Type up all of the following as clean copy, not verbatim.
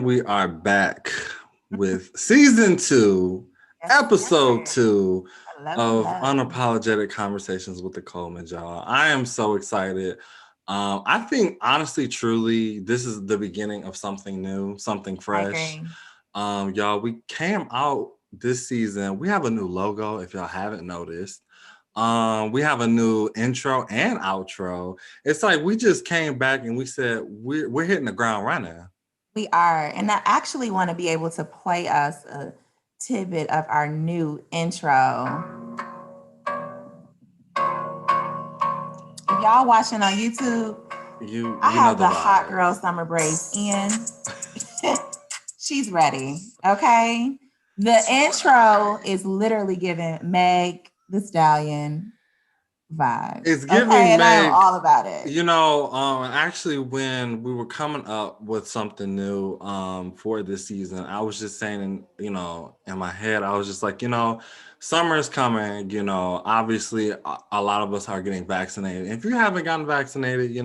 And we are back with season 2, Yes, episode sir. 2 of Hello. Unapologetic Conversations with the Colemans, y'all. I am so excited. I think, honestly, truly, this is the beginning of something new, something I fresh. agree. Y'all, we came out this season. We have a new logo, if y'all haven't noticed. We have a new intro and outro. It's like we just came back and we said we're hitting the ground running. We are. And I actually want to be able to play us a tidbit of our new intro. If y'all watching on YouTube, I You know have the the hot vibes. girl summer braids in. She's ready. Okay. The intro is literally giving Meg the Stallion vibes. It's Okay. giving And I am Meg, all about it. actually when we were coming up with something new for this season, I was just saying, in my head, I was just like, summer is coming, obviously a lot of us are getting vaccinated. If you haven't gotten vaccinated,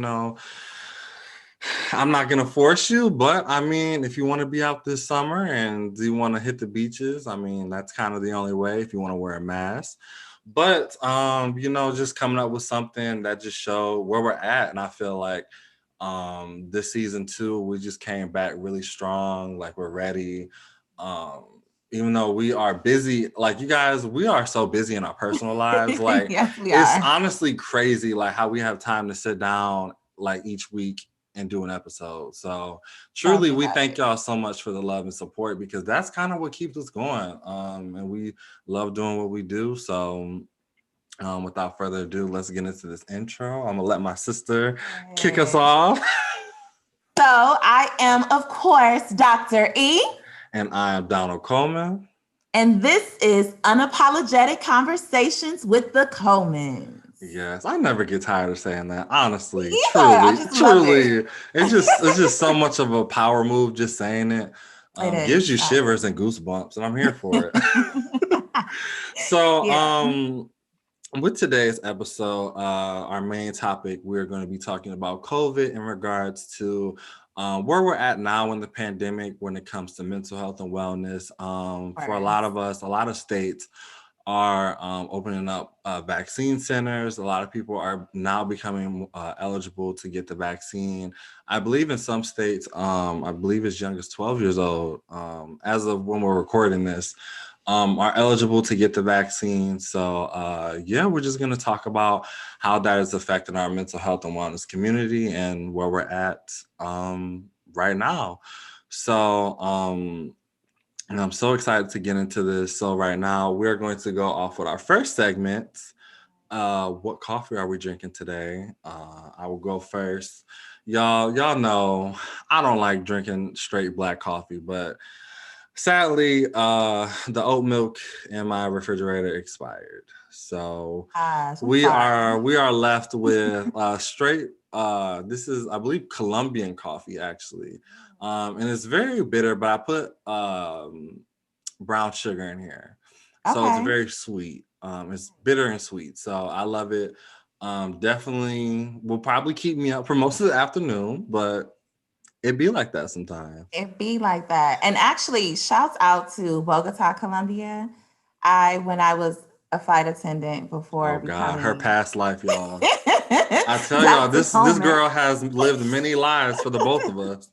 I'm not gonna force you, but I mean, if you want to be out this summer and you want to hit the beaches, I mean, that's kind of the only way if you want to wear a mask. But just coming up with something that just show where we're at, and I feel like this season 2, we just came back really strong, like we're ready. Um, Even though we are busy, like you guys, we are so busy in our personal lives. Like Yes, we it's are. honestly crazy, like how we have time to sit down like each week and do an episode. So Tell truly, me we about thank it. y'all so much for the love and support because that's kind of what keeps us going. And we love doing what we do. So without further ado, let's get into this intro. I'm gonna let my sister kick us Yes. off. So I am, of course, Dr. E, And I am Donald Coleman. and this is Unapologetic Conversations with the Comans. Yes, I never get tired of saying that. Honestly, Yeah, I truly, just love it. truly, it's just so much of a power move just saying it. It Gives is. you shivers and goosebumps, and I'm here for it. So, Yeah. with today's episode, our main topic, we're going to be talking about COVID in regards to where we're at now in the pandemic when it comes to mental health and wellness. For a lot Words. of us, a lot of states are opening up vaccine centers. A lot of people are now becoming eligible to get the vaccine. I believe in some states, I believe as young as 12 years old, as of when we're recording this, are eligible to get the vaccine. So, we're just going to talk about how that is affecting our mental health and wellness community and where we're at right now. So, and I'm so excited to get into this. So, right now, we're going to go off with our first segment. What coffee are we drinking today? I will go first. Y'all know I don't like drinking straight black coffee, but sadly, the oat milk in my refrigerator expired. So Gosh, I'm we sorry. are we are left with straight. This is, I believe, Colombian coffee actually, and it's very bitter. But I put brown sugar in here, so it's Okay. very sweet. It's bitter and sweet, so I love it. Definitely will probably keep me up for most of the afternoon, but it be like that sometimes. It be like that. And actually, shouts out to Bogota, Colombia. When I was a flight attendant before Oh God, her becoming past life, y'all. I tell y'all, Dr. this Coleman, girl has lived many lives for the both of us.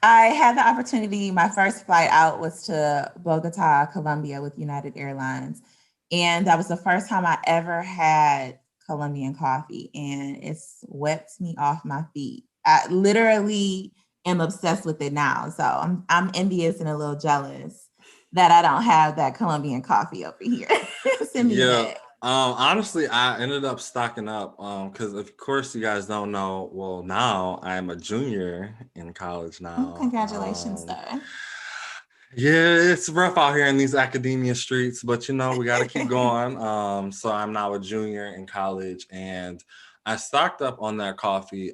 I had the opportunity. My first flight out was to Bogota, Colombia with United Airlines. And that was the first time I ever had Colombian coffee. And it swept me off my feet. I literally am obsessed with it now. So I'm envious and a little jealous that I don't have that Colombian coffee over here. Send me a Yeah. bag. Honestly, I ended up stocking up because of course you guys don't know. Well, now I'm a junior in college Oh, now. congratulations, sir. Yeah, it's rough out here in these academia streets, but we got to keep going. So I'm now a junior in college, and I stocked up on that coffee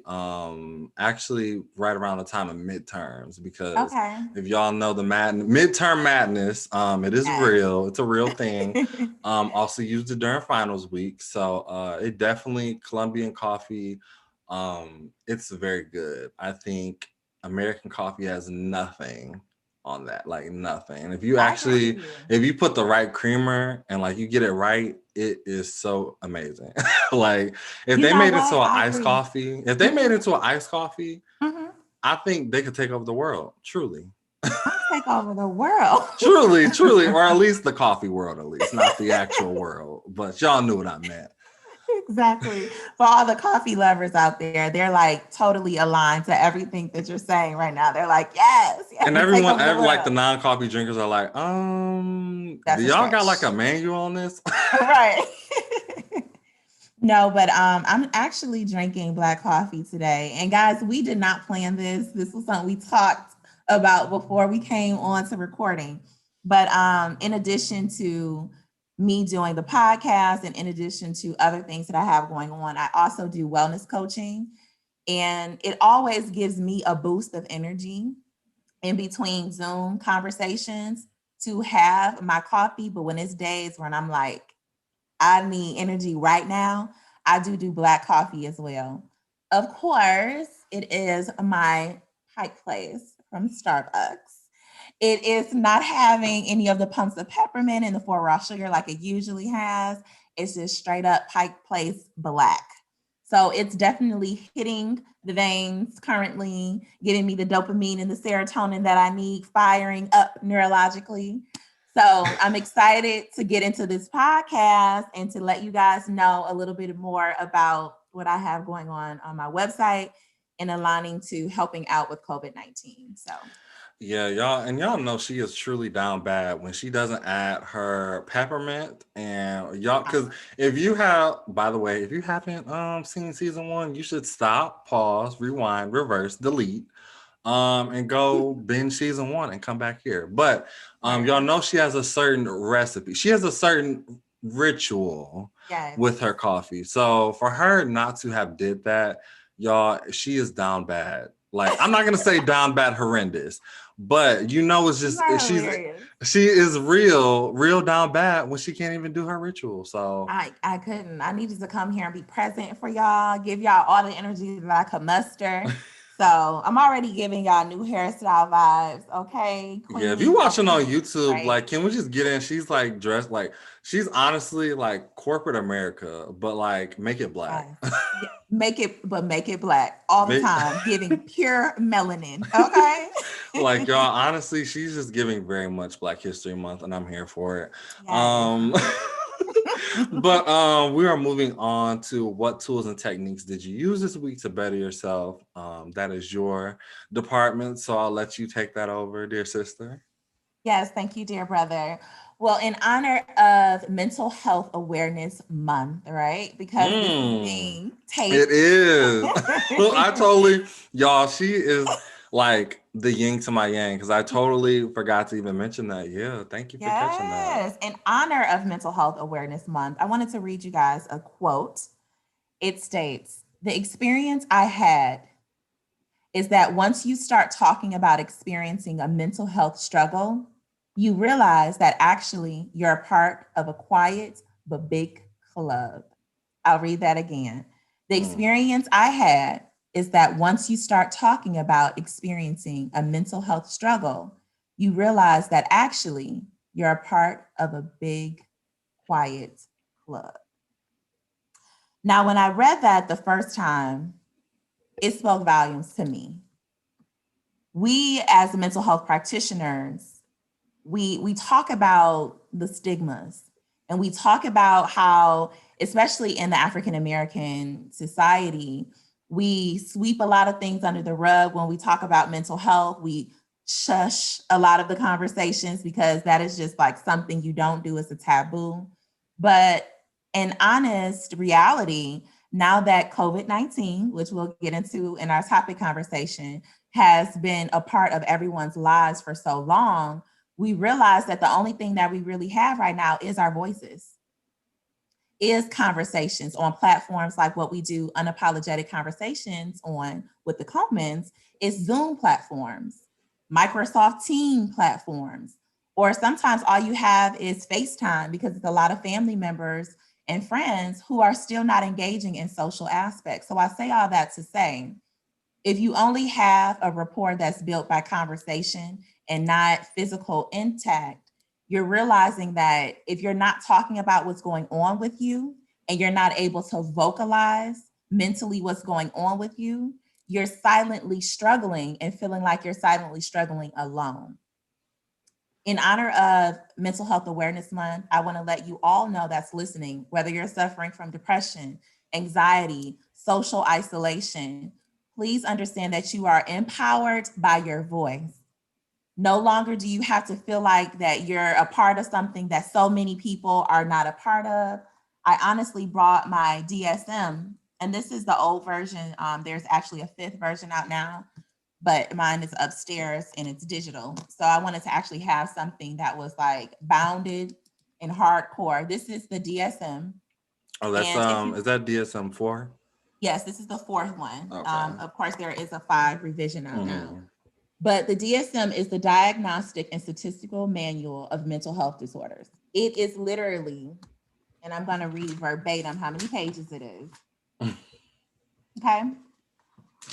actually right around the time of midterms because Okay. if y'all know the midterm madness, it is Yes. real. It's a real thing. Also used it during finals week, so it definitely Colombian coffee. It's very good. I think American coffee has nothing on that, like nothing. And if you I agree actually, with you. if you put the right creamer and like you get it right, it is so amazing. Like if You they know made it to what? an I iced agree. coffee, if they made Mhm, it to an iced coffee, mhm. I think they could take over the world. Truly. I'll take over the world. Truly, truly, or at least the coffee world, at least, not the actual world. But y'all knew what I meant. Exactly. For all the coffee lovers out there, they're like totally aligned to everything that you're saying right now. They're like, yes, yes, And take everyone, over the like the world. non-coffee drinkers are like, do That's a y'all got like stretch. a manual on this? Right. No, but I'm actually drinking black coffee today. And guys, we did not plan this. This was something we talked about before we came on to recording. But in addition to me doing the podcast and in addition to other things that I have going on, I also do wellness coaching. And it always gives me a boost of energy in between Zoom conversations to have my coffee. But when it's days when I'm like, I need energy right now, I do black coffee as well. Of course, it is my Pike Place from Starbucks. It is not having any of the pumps of peppermint and the 4 raw sugar like it usually has. It's just straight up Pike Place black. So it's definitely hitting the veins currently, getting me the dopamine and the serotonin that I need firing up neurologically. So I'm excited to get into this podcast and to let you guys know a little bit more about what I have going on my website and aligning to helping out with COVID-19. So Yeah, y'all know she is truly down bad when she doesn't add her peppermint and y'all, because if you have, by the way, if you haven't seen season 1, you should stop, pause, rewind, reverse, delete, and go binge season 1 and come back here. But y'all know she has a certain recipe. She has a certain ritual yes. with her coffee. So for her not to have did that, y'all, she is down bad. Like I'm not gonna say down bad horrendous, but you know it's You just are she's hilarious. she is real down bad when she can't even do her ritual. So I couldn't. I needed to come here and be present for y'all, give y'all all the energy that I could muster. So I'm already giving y'all new hairstyle vibes. Okay, yeah, if Queenie, you're don't watching on forget. YouTube, Right. like, can we just get in? She's like dressed like she's honestly like corporate America, but like make it black. Yes. Yeah. Make it black all the Make, time, giving pure melanin. Okay. like y'all, honestly, she's just giving very much Black History Month, and I'm here for it. Yes. But we are moving on to what tools and techniques did you use this week to better yourself? That is your department, so I'll let you take that over, dear sister. Yes, thank you, dear brother. Well, in honor of Mental Health Awareness Month, right? Because this is being It taped. is. I totally, y'all, she is like the yin to my yang because I totally forgot to even mention that. Yeah, thank you for catching that. Yes, in honor of Mental Health Awareness Month, I wanted to read you guys a quote. It states, "The experience I had is that once you start talking about experiencing a mental health struggle, you realize that actually you're a part of a quiet but big club." I'll read that again. The Mm. experience I had is that once you start talking about experiencing a mental health struggle, you realize that actually you're a part of a big, quiet club. Now, when I read that the first time, it spoke volumes to me. We as mental health practitioners, we talk about the stigmas and we talk about how, especially in the African American society, we sweep a lot of things under the rug when we talk about mental health. We shush a lot of the conversations because that is just like something you don't do, it's a taboo. But in honest reality, now that COVID-19, which we'll get into in our topic conversation, has been a part of everyone's lives for so long, we realize that the only thing that we really have right now is our voices, is conversations on platforms like what we do unapologetic conversations on with the Comans, is Zoom platforms, Microsoft Team platforms, or sometimes all you have is FaceTime because it's a lot of family members and friends who are still not engaging in social aspects. So I say all that to say, If you only have a rapport that's built by conversation and not physical intact, you're realizing that if you're not talking about what's going on with you and you're not able to vocalize mentally what's going on with you, you're silently struggling and feeling like you're silently struggling alone. In honor of Mental Health Awareness Month, I want to let you all know that's listening, whether you're suffering from depression, anxiety, social isolation, please understand that you are empowered by your voice. No longer do you have to feel like that you're a part of something that so many people are not a part of. I honestly brought my DSM, and this is the old version. There's actually a fifth version out now, but mine is upstairs and it's digital. So I wanted to actually have something that was like bounded and hardcore. This is the DSM. Oh, that's And if you, is that DSM-4? yes, this is the fourth one. Okay. Of course, there is a 5 revision out now. Mhm. But the DSM is the Diagnostic and Statistical Manual of Mental Health Disorders. It is literally, and I'm going to read verbatim how many pages it is. Okay?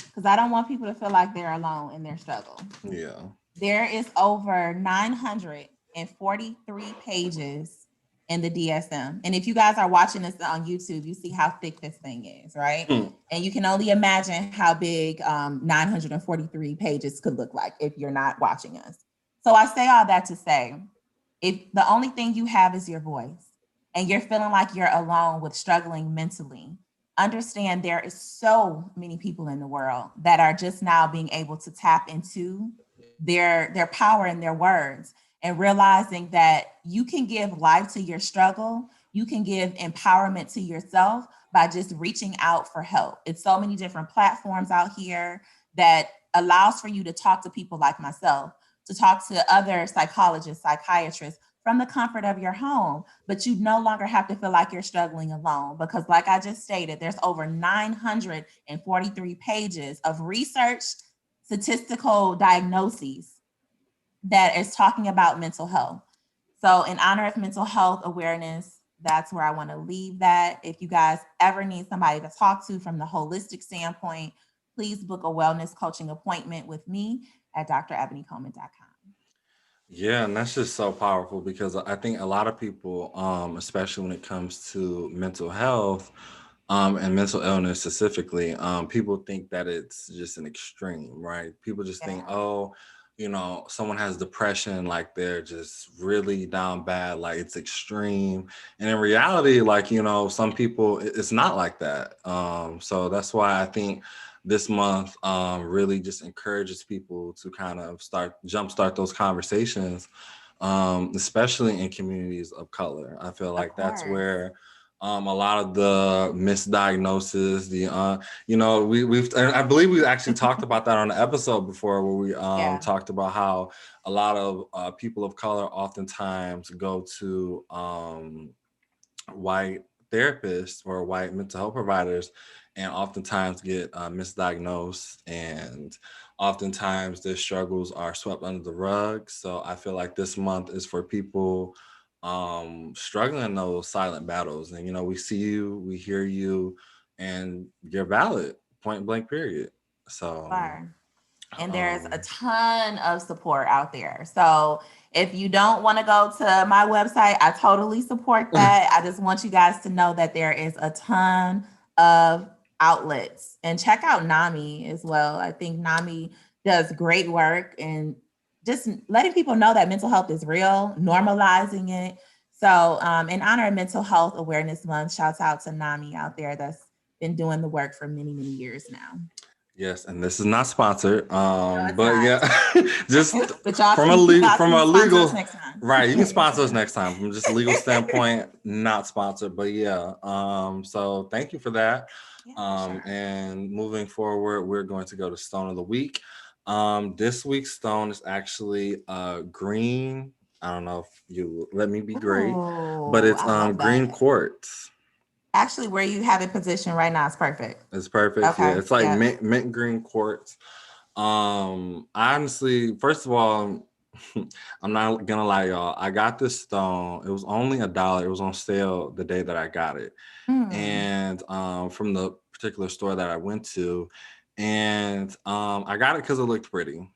Because I don't want people to feel like they're alone in their struggle. Yeah. There is over 943 pages in the DSM. And if you guys are watching this on YouTube, you see how thick this thing is, right? And you can only imagine how big 943 pages could look like if you're not watching us. So I say all that to say, if the only thing you have is your voice and you're feeling like you're alone with struggling mentally, understand there is so many people in the world that are just now being able to tap into their power in their words and realizing that you can give life to your struggle. You can give empowerment to yourself by just reaching out for help. It's so many different platforms out here that allows for you to talk to people like myself, to talk to other psychologists, psychiatrists from the comfort of your home, but you no longer have to feel like you're struggling alone because like I just stated, there's over 943 pages of research, statistical diagnoses that is talking about mental health. So in honor of mental health awareness, that's where I want to leave that. If you guys ever need somebody to talk to from the holistic standpoint, please book a wellness coaching appointment with me at drebonycoleman.com. Yeah, and that's just so powerful because I think a lot of people, especially when it comes to mental health, and mental illness specifically, people think that it's just an extreme, right? People just think, Yeah. oh, someone has depression, like they're just really down bad, like it's extreme. And in reality, like, some people, it's not like that. So that's why I think this month really just encourages people to kind of jumpstart those conversations, especially in communities of color. I feel like that's where a lot of the misdiagnosis, and I believe we actually talked about that on an episode before where we talked about how a lot of people of color oftentimes go to white therapists or white mental health providers and oftentimes get misdiagnosed, and oftentimes their struggles are swept under the rug. So I feel like this month is for people struggling in those silent battles. And we see you, we hear you, and you're valid, point blank, period. So and there's a ton of support out there. So if you don't want to go to my website, I totally support that. I just want you guys to know that there is a ton of outlets, and check out NAMI as well. I think NAMI does great work and just letting people know that mental health is real, normalizing it. So in honor of Mental Health Awareness Month, shouts out to NAMI out there that's been doing the work for many, many years now. Yes, and this is not sponsored, but not. yeah, just but y'all from a legal, right? You can sponsor us next time from just a legal standpoint, not sponsored, but yeah. So thank you for that. Sure. And moving forward, we're going to go to Stone of the Week. This week's stone is actually green. I don't know if you let me be great, but it's green quartz. Actually, where you have it positioned right now is perfect. It's perfect. Okay. Yeah, it's like mint green quartz. Honestly, first of all, I'm not gonna lie, y'all. I got this stone. It was only $1. It was on sale the day that I got it, and from the particular store that I went to, and I got it because it looked pretty.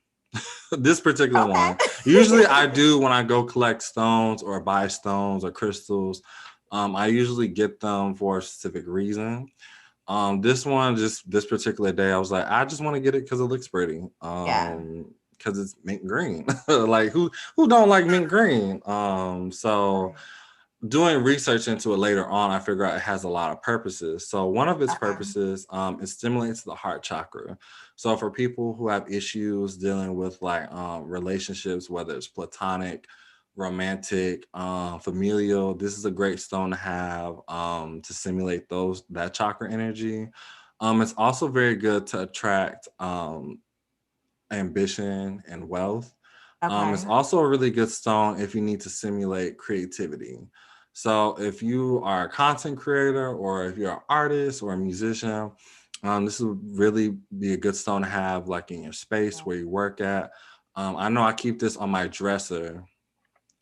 This particular Okay. one. Usually I do when I go collect stones or buy stones or crystals. I usually get them for a specific reason. This one, just this particular day, I was like, I just want to get it because it looks pretty. Yeah. Because it's mint green. Like who don't like mint green? So Right. doing research into it later on, I figure out it has a lot of purposes. So one of its Okay. purposes, it stimulates the heart chakra. So for people who have issues dealing with like relationships, whether it's platonic, romantic, familial, this is a great stone to have to stimulate that chakra energy. It's also very good to attract ambition and wealth. It's Okay. also a really good stone if you need to simulate creativity. So if you are a content creator or if you're an artist or a musician, this would really be a good stone to have like in your space where you work at. I know I keep this on my dresser,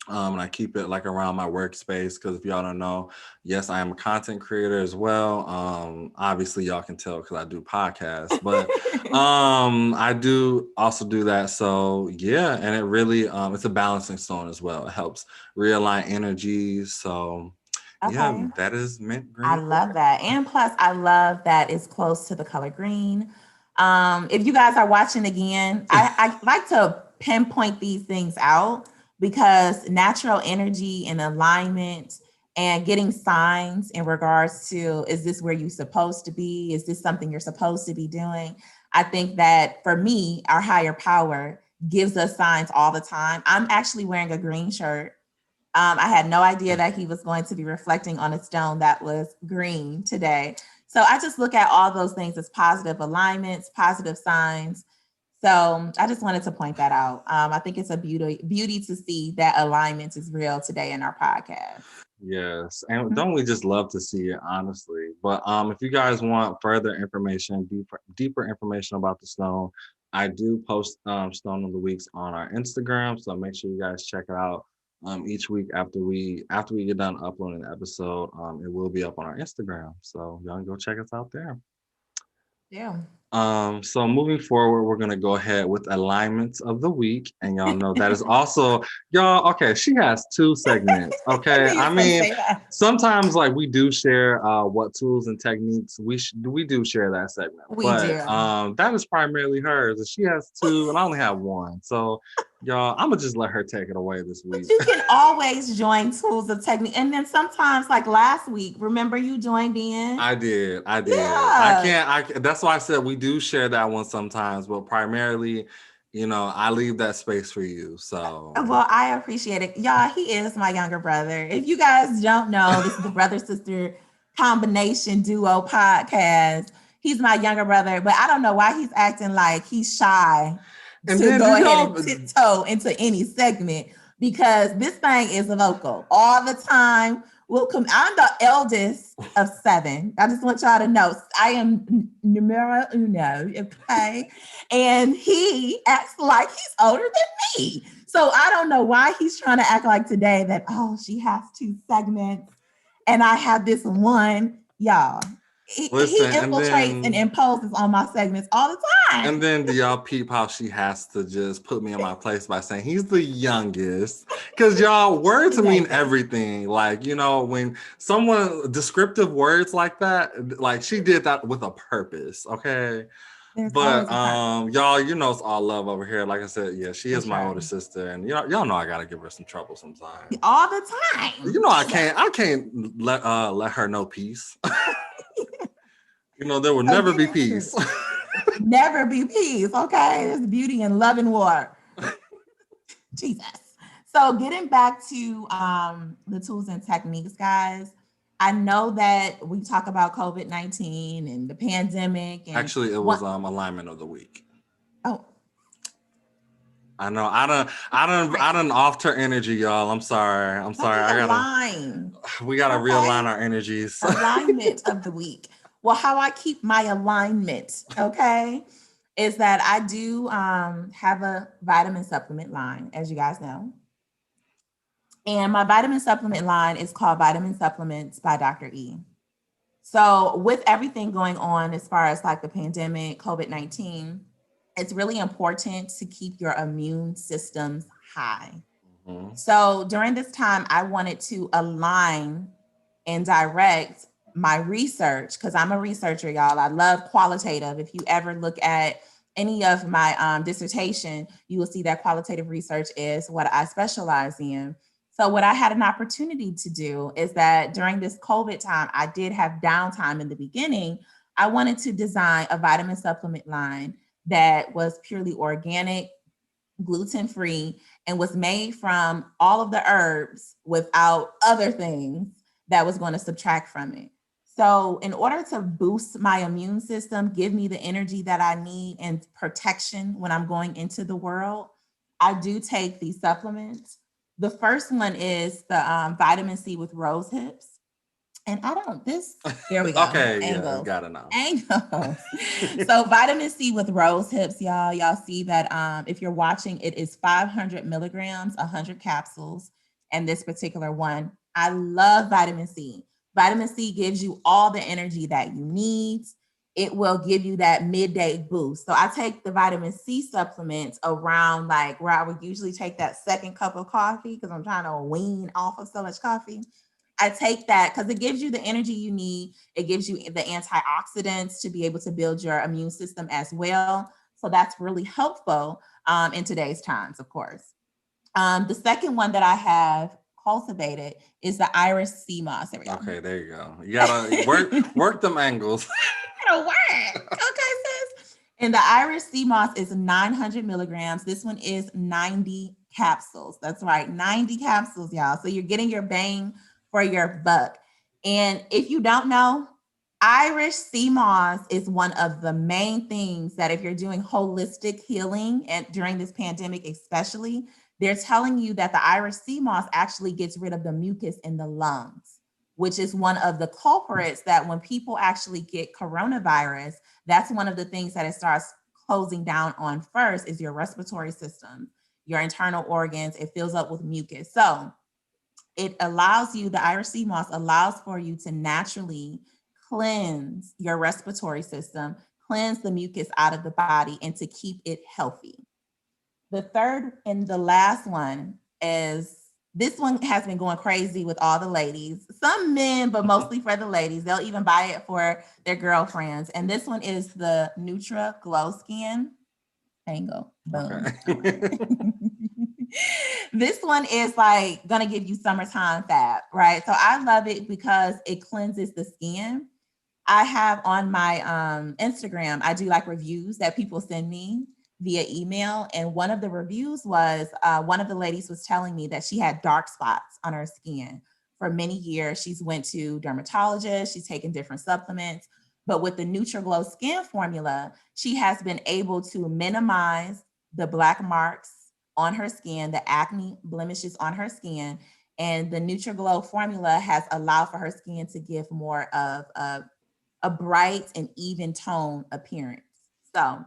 and I keep it like around my workspace because if y'all don't know, yes, I am a content creator as well. Obviously, y'all can tell because I do podcasts, but I do also do that. So yeah, and it really it's a balancing stone as well. It helps realign energies. So yeah, Okay. that is mint I green love quartz. that. And plus, I love that it's close to the color green. If you guys are watching again, I like to pinpoint these things out because natural energy and alignment and getting signs in regards to is this where you're supposed to be? Is this something you're supposed to be doing? I think that for me, our higher power gives us signs all the time. I'm actually wearing a green shirt. I had no idea that he was going to be reflecting on a stone that was green today. So I just look at all those things as positive alignments, positive signs. So I just wanted to point that out. I think it's a beauty to see that alignment is real today in our podcast. Yes, and don't we just love to see it, honestly? But if you guys want further information, deeper information about the stone, I do post Stone of the Weeks on our Instagram, so make sure you guys check it out. Each week after we get done uploading the episode, it will be up on our Instagram, so y'all can go check us out there. Yeah. So moving forward, we're gonna go ahead with alignments of the week, and y'all know that is also y'all. Okay, she has two segments. I Okay, knew you I was going to mean, say that. sometimes like we do share what tools and techniques we do share that segment, We but do. that is primarily hers, and she has two, and I only have one. So y'all, I'm gonna just let her take it away this But week. you can always join tools of technique. And then sometimes, like last week, remember you joined in? I did. I Yeah. can't. That's why I said we do share that one sometimes, but primarily, I leave that space for you. So Well, I appreciate it. Y'all, he is my younger brother. If you guys don't know, this is the brother sister combination duo podcast. He's my younger brother, but I don't know why he's acting like he's shy and to then do go ahead y'all and tiptoe into any segment because this thing is vocal all the time. We'll come. I'm the eldest of seven. I just want y'all to know I am numero uno. Okay, and he acts like he's older than me. So I don't know why he's trying to act like today that, oh, she has two segments and I have this one. Y'all, he listen, and infiltrates and then imposes on my segments all the and time. then do y'all peep how she has to just put me in my place by saying he's the youngest? Because y'all, words The mean youngest. everything. Like, when someone descriptive words like that, like she did that with a purpose, okay? There's But always a purpose y'all, it's all love over here. Like I said, yeah, she for is my sure. older sister, and y'all know I gotta give her some trouble sometimes. All the time. I Jesus. can't let her know peace. There will So never get be into peace. it. Never be peace. Okay. There's beauty in love and war. Jesus. So getting back to the tools and techniques, guys, I know that we talk about COVID-19 and the pandemic and Actually, it was what, alignment of the week. oh, I know. I done offed her energy, y'all. I'm sorry. I'm let sorry. me align. We gotta realign Okay. our energies. Alignment of the week. Well, how I keep my alignment, okay, is that I do have a vitamin supplement line, as you guys know. And my vitamin supplement line is called Vitamin Supplements by Dr. E. So with everything going on as far as like the pandemic, COVID-19, it's really important to keep your immune systems high. Mhm. So during this time, I wanted to align and direct my research because I'm a researcher, y'all. I love qualitative. If you ever look at any of my dissertation, you will see that qualitative research is what I specialize in. So, what I had an opportunity to do is that during this COVID time, I did have downtime in the beginning. I wanted to design a vitamin supplement line that was purely organic, gluten free, and was made from all of the herbs without other things that was going to subtract from it. So, in order to boost my immune system, give me the energy that I need and protection when I'm going into the world, I do take these supplements. The first one is the vitamin C with rose hips. And I don't, this, there we go. Okay, yeah, Angles. got it now. Angles. So vitamin C with rose hips, y'all. Y'all see that if you're watching, it is 500 milligrams, 100 capsules. And this particular one, I love vitamin C. Vitamin C gives you all the energy that you need. It will give you that midday boost. So I take the vitamin C supplements around like where I would usually take that second cup of coffee because I'm trying to wean off of so much coffee. I take that because it gives you the energy you need. It gives you the antioxidants to be able to build your immune system as well. So that's really helpful in today's times, of course. The second one that I have cultivated is the Irish sea moss. There we go. Okay, there you go. You gotta work them angles. It'll work. Okay, sis. And the Irish sea moss is 900 milligrams. This one is 90 capsules. That's right, 90 capsules, y'all. So you're getting your bang for your buck. And if you don't know, Irish sea moss is one of the main things that if you're doing holistic healing and during this pandemic, especially, they're telling you that the Irish sea moss actually gets rid of the mucus in the lungs, which is one of the culprits that when people actually get coronavirus, that's one of the things that it starts closing down on first is your respiratory system, your internal organs. It fills up with mucus. So it allows you, the Irish sea moss allows for you to naturally cleanse your respiratory system, cleanse the mucus out of the body, and to keep it healthy. The third and the last one is this one has been going crazy with all the ladies, some men, but mostly for the ladies. They'll even buy it for their girlfriends. And this one is the Nutra Glow Skin. Angle. Boom. Okay. This one is like gonna give you summertime fab, right? So I love it because it cleanses the skin. I have on my Instagram, I do like reviews that people send me via email. And one of the reviews was one of the ladies was telling me that she had dark spots on her skin for many years. She's went to dermatologists, she's taken different supplements, but with the NutriGlow skin formula, she has been able to minimize the black marks on her skin, the acne blemishes on her skin. And the NutriGlow formula has allowed for her skin to give more of a bright and even tone appearance. So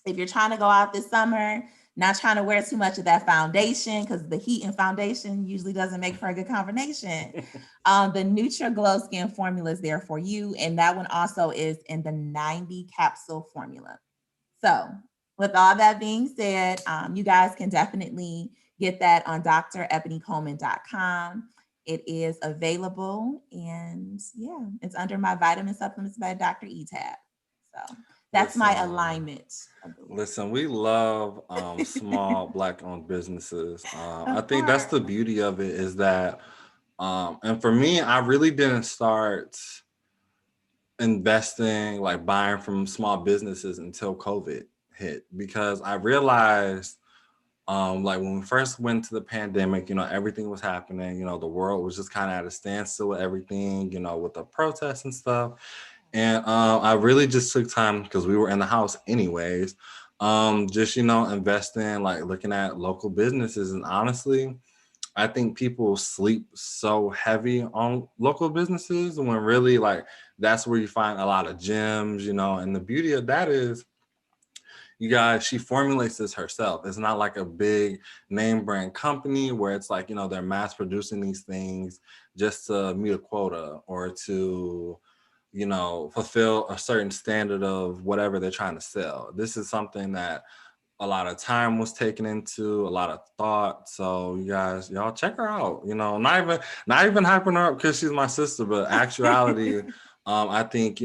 if you're trying to go out this summer, not trying to wear too much of that foundation because the heat and foundation usually doesn't make for a good combination. The NutriGlow Skin formula is there for you. And that one also is in the 90 capsule formula. So with all that being said, you guys can definitely get that on drebonycoleman.com. It is available, and yeah, it's under my vitamin supplements by Dr. E tab. So that's my alignment. Listen, we love small Black-owned businesses. I Of think that's the course. beauty of it is that, and for me, I really didn't start investing, like buying from small businesses until COVID hit because I realized like when we first went to the pandemic, everything was happening, the world was just kind of at a standstill with everything, with the protests and stuff. And I really just took time because we were in the house anyways, just, investing, like looking at local businesses. And honestly, I think people sleep so heavy on local businesses when really like that's where you find a lot of gems, and the beauty of that is you guys, she formulates this herself. It's not like a big name brand company where it's like, they're mass producing these things just to meet a quota or to fulfill a certain standard of whatever they're trying to sell. This is something that a lot of time was taken into, a lot of thought. So you guys, y'all check her out. Not even hyping her up because she's my sister, but actuality, I think,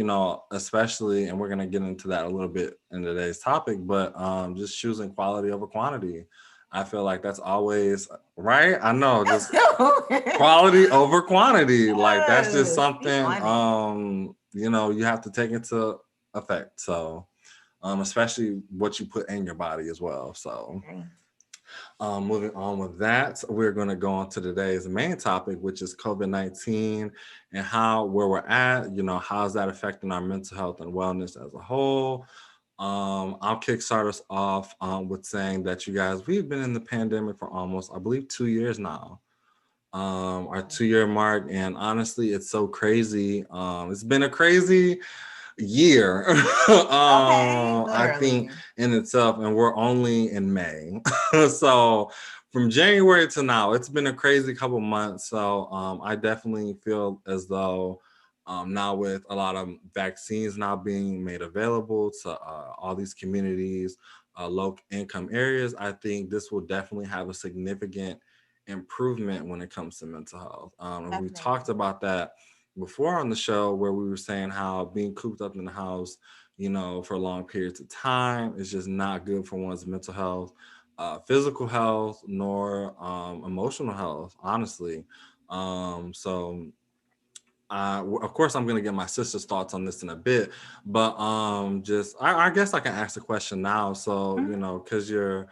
especially, and we're gonna get into that a little bit in today's topic, but just choosing quality over quantity. I feel like that's always right. I know, just quality over quantity. Like that's just Yes, speak something on you have to take into effect. So especially what you put in your body as well. So, it. moving on with that, we're going to go on to today's main topic, which is COVID-19 and where we're at. How's that affecting our mental health and wellness as a whole? I'll kickstart us off with saying that you guys, we've been in the pandemic for almost, I believe, 2 years now. Our 2 year mark, and honestly, it's so crazy. It's been a crazy year. Okay, I think literally. in itself, and we're only in May. So from January to now, it's been a crazy couple months. So I definitely feel as though now with a lot of vaccines now being made available to all these communities, low income areas, I think this will definitely have a significant improvement when it comes to mental health. And we talked Definitely. about that before on the show, where we were saying how being cooped up in the house, for long periods of time is just not good for one's mental health, physical health, nor emotional health, honestly. So of course, I'm gonna get my sister's thoughts on this in a bit, but just I guess I can ask the question now. So Mhm. because you're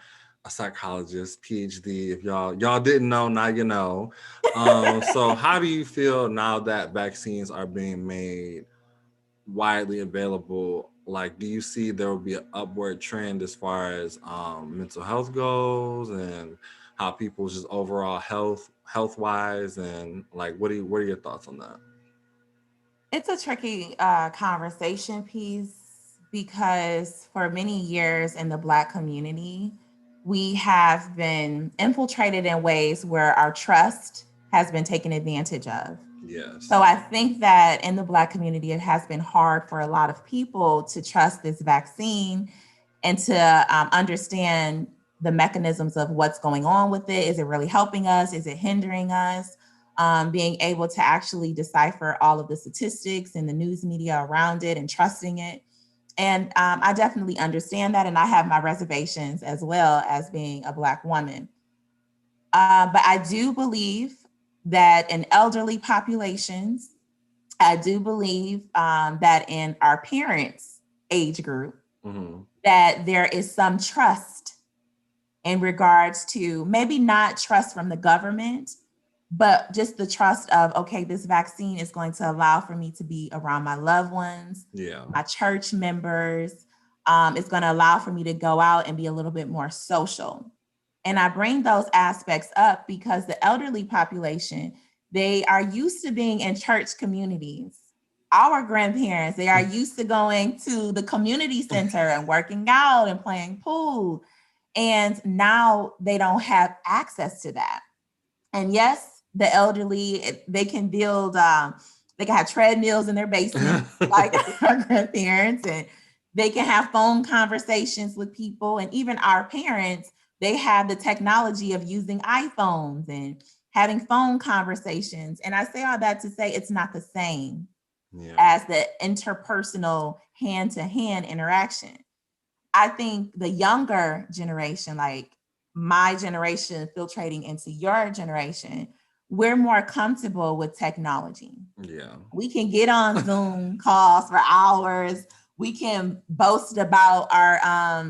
a psychologist, PhD. If y'all didn't know, now you know. So how do you feel now that vaccines are being made widely available? Like, do you see there will be an upward trend as far as mental health goes, and how people's just overall health wise, and like what are your thoughts on that? It's a tricky conversation piece because for many years in the Black community, we have been infiltrated in ways where our trust has been taken advantage of. Yes. So I think that in the Black community, it has been hard for a lot of people to trust this vaccine and to understand the mechanisms of what's going on with it. Is it really helping us? Is it hindering us? Being able to actually decipher all of the statistics and the news media around it and trusting it. And I definitely understand that. And I have my reservations as well as being a Black woman. But I do believe that in elderly populations, I do believe that in our parents' age group, Mm-hmm. that there is some trust in regards to maybe not trust from the government, but just the trust of, okay, this vaccine is going to allow for me to be around my loved ones, Yeah. my church members. It's going to allow for me to go out and be a little bit more social. And I bring those aspects up because the elderly population, they are used to being in church communities. Our grandparents, they are used to going to the community center and working out and playing pool. And now they don't have access to that. And yes, the elderly, they can build, they can have treadmills in their basement, like our grandparents, and they can have phone conversations with people. And even our parents, they have the technology of using iPhones and having phone conversations. And I say all that to say it's not the same Yeah. as the interpersonal hand to hand interaction. I think the younger generation, like my generation filtrating into your generation, we're more comfortable with technology. Yeah. We can get on Zoom calls for hours. We can boast about our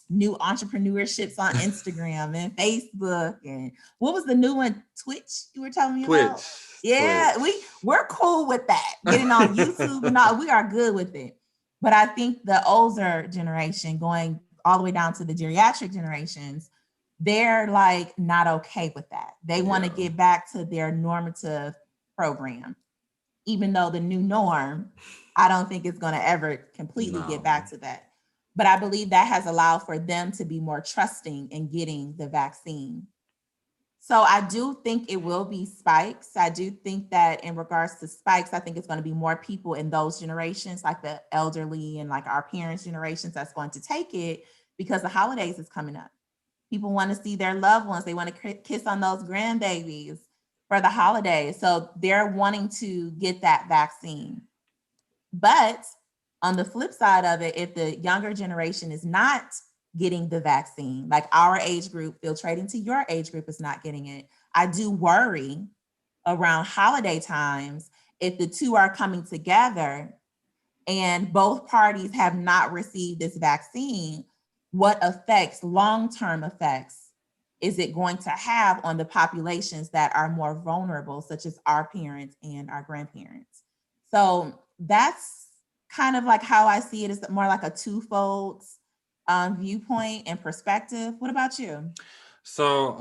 new entrepreneurships on Instagram and Facebook. And what was the new one? Twitch, you were telling me about? Yeah, Twitch. we're cool with that. Getting on YouTube and all, we are good with it. But I think the older generation, going all the way down to the geriatric generations, they're like not okay with that. They want to Yeah. get back to their normative program, even though the new norm, I don't think it's going to ever completely get No. back to that. But I believe that has allowed for them to be more trusting in getting the vaccine. So I do think it will be spikes. I do think that in regards to spikes, I think it's going to be more people in those generations, like the elderly and like our parents' generations, that's going to take it because the holidays is coming up. People want to see their loved ones. They want to kiss on those grandbabies for the holidays. So they're wanting to get that vaccine. But on the flip side of it, if the younger generation is not getting the vaccine, like our age group filtrating to your age group is not getting it, I do worry around holiday times if the two are coming together and both parties have not received this vaccine, what effects, long-term effects, is it going to have on the populations that are more vulnerable, such as our parents and our grandparents? So that's kind of like how I see it, is more like a twofold viewpoint and perspective. What about you? So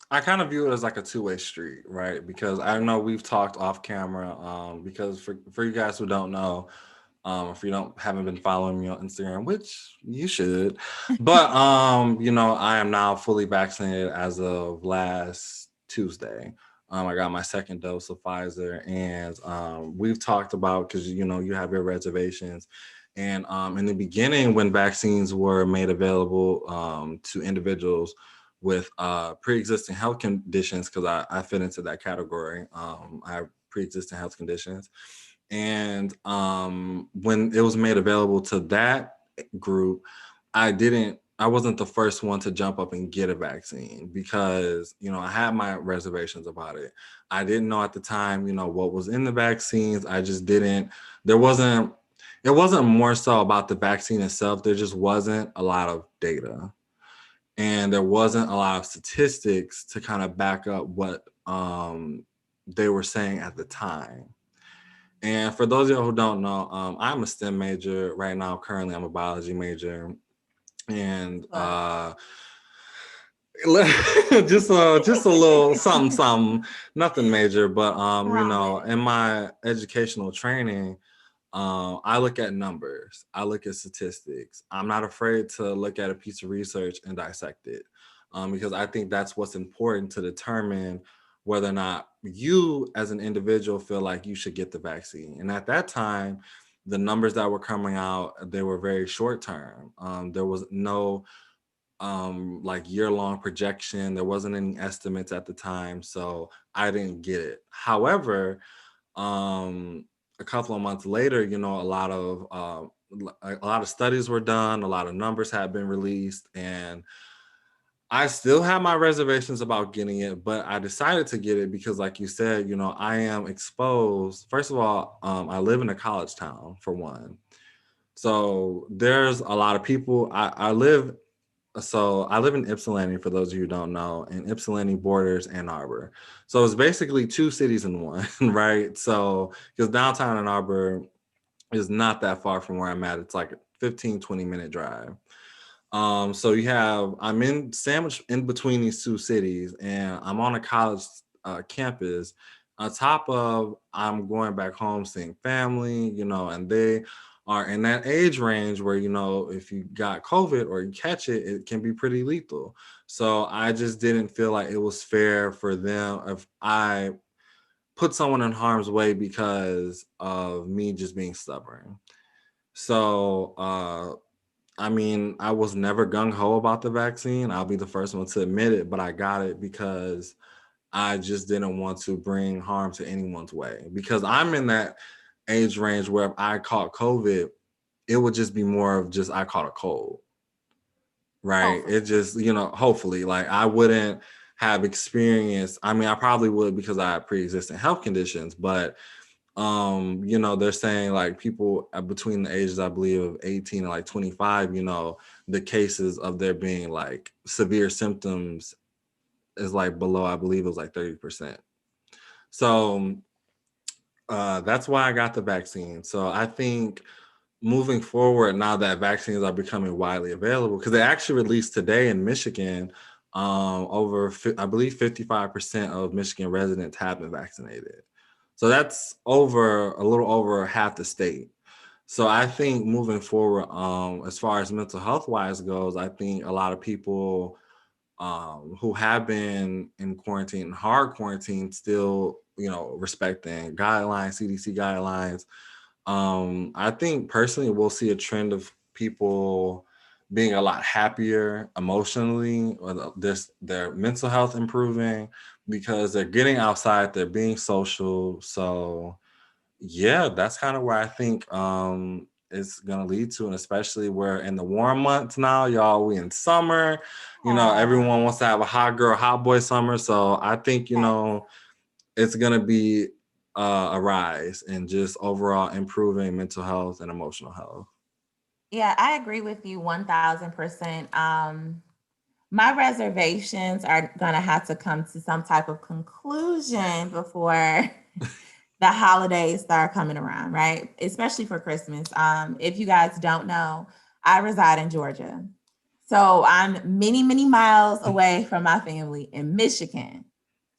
I kind of view it as like a two-way street, right? Because I know we've talked off camera. Because for you guys who don't know, if you haven't been following me on Instagram, which you should, but I am now fully vaccinated as of last Tuesday. I got my second dose of Pfizer, and we've talked about, because you have your reservations, and in the beginning when vaccines were made available to individuals with pre-existing health conditions, because I fit into that category. I have pre-existing health conditions. And when it was made available to that group, I wasn't the first one to jump up and get a vaccine because, I had my reservations about it. I didn't know at the time, what was in the vaccines. I just didn't, it wasn't more so about the vaccine itself. There just wasn't a lot of data, and there wasn't a lot of statistics to kind of back up what they were saying at the time. And for those of you who don't know, I'm a STEM major right now. Currently, I'm a biology major, and just a little something, nothing major. But in my educational training, I look at numbers. I look at statistics. I'm not afraid to look at a piece of research and dissect it, because I think that's what's important to determine whether or not you as an individual feel like you should get the vaccine. And at that time, the numbers that were coming out, they were very short term. There was no like year-long projection. There wasn't any estimates at the time, so I didn't get it. However, a couple of months later, a lot of studies were done, a lot of numbers had been released, and I still have my reservations about getting it, but I decided to get it because, like you said, I am exposed. First of all, I live in a college town, for one. So there's a lot of people. I live in Ypsilanti, for those of you who don't know, and Ypsilanti borders Ann Arbor. So it's basically two cities in one, right? So, because downtown Ann Arbor is not that far from where I'm at. It's like a 15, 20-minute drive. So I'm sandwiched in between these two cities, and I'm on a college campus. On top of, I'm going back home seeing family, and they are in that age range where, if you got COVID or you catch it, it can be pretty lethal. So I just didn't feel like it was fair for them if I put someone in harm's way because of me just being stubborn. So, I was never gung ho about the vaccine. I'll be the first one to admit it, but I got it because I just didn't want to bring harm to anyone's way. Because I'm in that age range where if I caught COVID, it would just be more of just I caught a cold, right? Hopefully. It just, hopefully, like I wouldn't have experienced. I probably would because I had pre-existing health conditions, but they're saying like people between the ages, I believe, of 18 and like 25, the cases of there being like severe symptoms is like below, I believe it was like 30%. So that's why I got the vaccine. So I think moving forward, now that vaccines are becoming widely available, because they actually released today in Michigan, I believe 55% of Michigan residents have been vaccinated. So that's a little over half the state. So I think moving forward, as far as mental health wise goes, I think a lot of people who have been in quarantine, hard quarantine, still, respecting guidelines, CDC guidelines. I think personally we'll see a trend of people being a lot happier emotionally, or their mental health improving because they're getting outside, they're being social. So yeah, that's kind of where I think it's gonna lead to, and especially we're in the warm months now, y'all. We in summer, everyone wants to have a hot girl, hot boy summer. So I think it's gonna be a rise in just overall improving mental health and emotional health. Yeah, I agree with you 1000%. My reservations are going to have to come to some type of conclusion before the holidays start coming around, right? Especially for Christmas. If you guys don't know, I reside in Georgia. So I'm many, many miles away from my family in Michigan.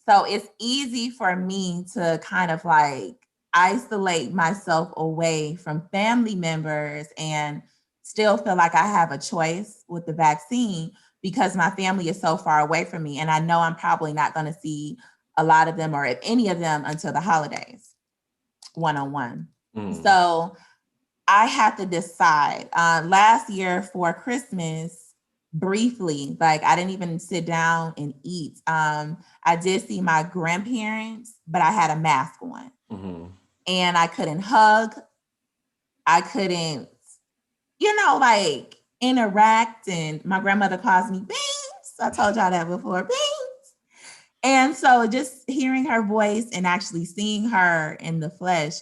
So it's easy for me to kind of like isolate myself away from family members and still feel like I have a choice with the vaccine because my family is so far away from me. And I know I'm probably not going to see a lot of them or if any of them until the holidays one-on-one. So I have to decide. Last year for Christmas, briefly, like I didn't even sit down and eat. I did see my grandparents, but I had a mask on. And I couldn't hug. I couldn't, like interact. And my grandmother calls me Beans. I told y'all that before, Beans. And so just hearing her voice and actually seeing her in the flesh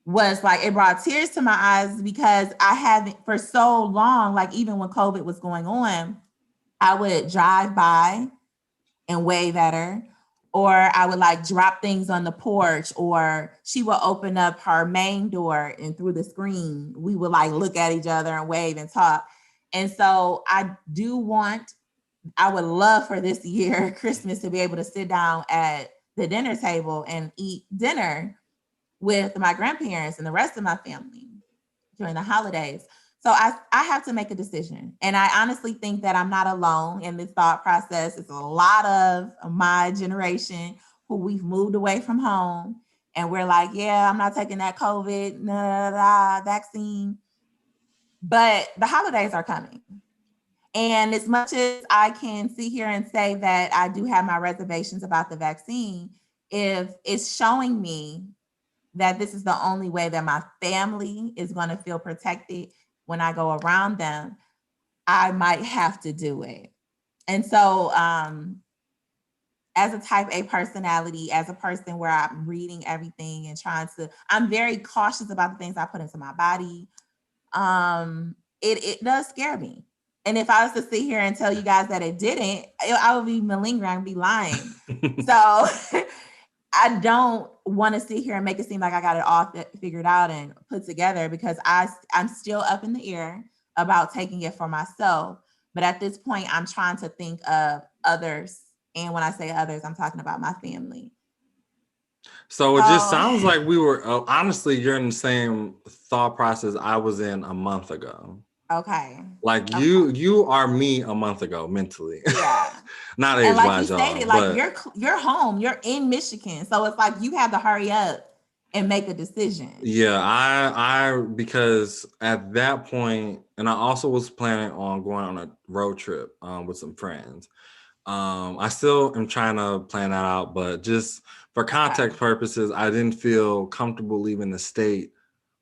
was like, it brought tears to my eyes because I haven't for so long, like even when COVID was going on, I would drive by and wave at her, or I would like drop things on the porch, or she would open up her main door and through the screen, we would like look at each other and wave and talk. And so I would love for this year, Christmas, to be able to sit down at the dinner table and eat dinner with my grandparents and the rest of my family during the holidays. So I have to make a decision. And I honestly think that I'm not alone in this thought process. It's a lot of my generation who we've moved away from home and we're like, yeah, I'm not taking that COVID vaccine. But the holidays are coming. And as much as I can sit here and say that I do have my reservations about the vaccine, if it's showing me that this is the only way that my family is going to feel protected when I go around them, I might have to do it. And so as a type A personality, as a person where I'm reading everything and I'm very cautious about the things I put into my body. It does scare me. And if I was to sit here and tell you guys that it didn't, I would be malingering, I'd be lying. So I don't want to sit here and make it seem like I got it all figured out and put together because I'm still up in the air about taking it for myself. But at this point, I'm trying to think of others. And when I say others, I'm talking about my family. So it just sounds like we were, honestly, you're in the same thought process I was in a month ago. Okay. Like you are me a month ago mentally. Yeah. Not age wise, y'all. Stated, but you're home, you're in Michigan. So it's like you have to hurry up and make a decision. Yeah, I because at that point, and I also was planning on going on a road trip with some friends. I still am trying to plan that out, but just for context purposes, I didn't feel comfortable leaving the state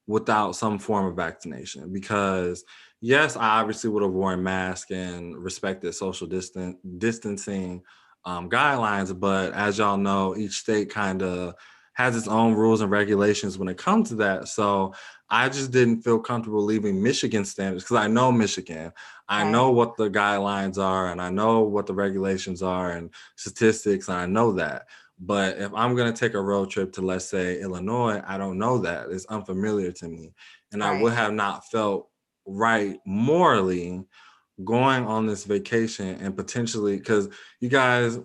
without some form of vaccination because yes, I obviously would have worn masks and respected social distancing guidelines, but as y'all know, each state kind of has its own rules and regulations when it comes to that. So I just didn't feel comfortable leaving Michigan standards because I know Michigan. I know what the guidelines are and I know what the regulations are and statistics, and I know that. But if I'm going to take a road trip to, let's say, Illinois, I don't know that. It's unfamiliar to me. And I would have not felt right morally going on this vacation and potentially, because you guys,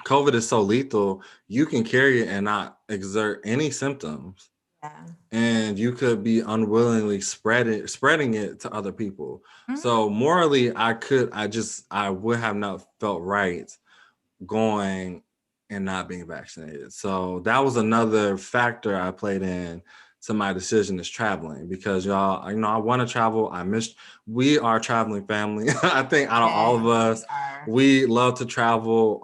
COVID is so lethal, you can carry it and not exert any symptoms. Yeah. and you could be unwillingly spreading it to other people. So morally, I would have not felt right going and not being vaccinated. So that was another factor I played in to my decision is traveling, because y'all, I want to travel. We are a traveling family. I think out of all of Yes, us, we are. we love to travel.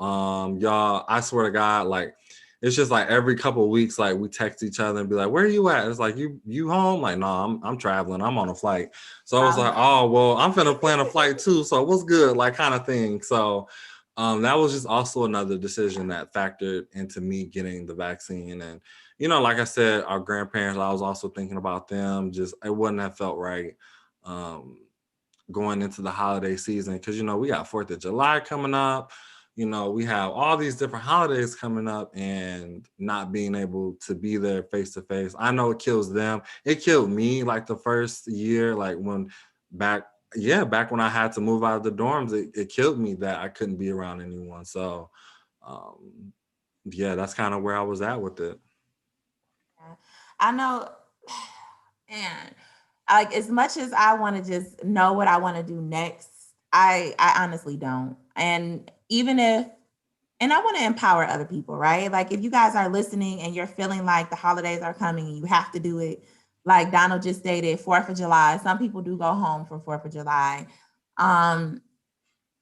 Y'all, I swear to God, like, it's just like every couple of weeks, like we text each other and be like, "Where are you at?" It's like, you home? Like, no, I'm traveling. I'm on a flight. So I was like, oh well, I'm finna plan a flight too. So what's good? Like, kind of thing. So that was just also another decision that factored into me getting the vaccine. And, like I said, our grandparents, I was also thinking about them. Just, it wouldn't have felt right going into the holiday season, because, we got 4th of July coming up. We have all these different holidays coming up, and not being able to be there face to face. I know it kills them. It killed me like the first year, like back back when I had to move out of the dorms, it killed me that I couldn't be around anyone. So that's kind of where I was at with it. Yeah. I know, man, like as much as I want to just know what I want to do next, I honestly don't. And even if and I want to empower other people, right? Like if you guys are listening and you're feeling like the holidays are coming and you have to do it, like Donald just stated, 4th of July. Some people do go home for 4th of July. Um,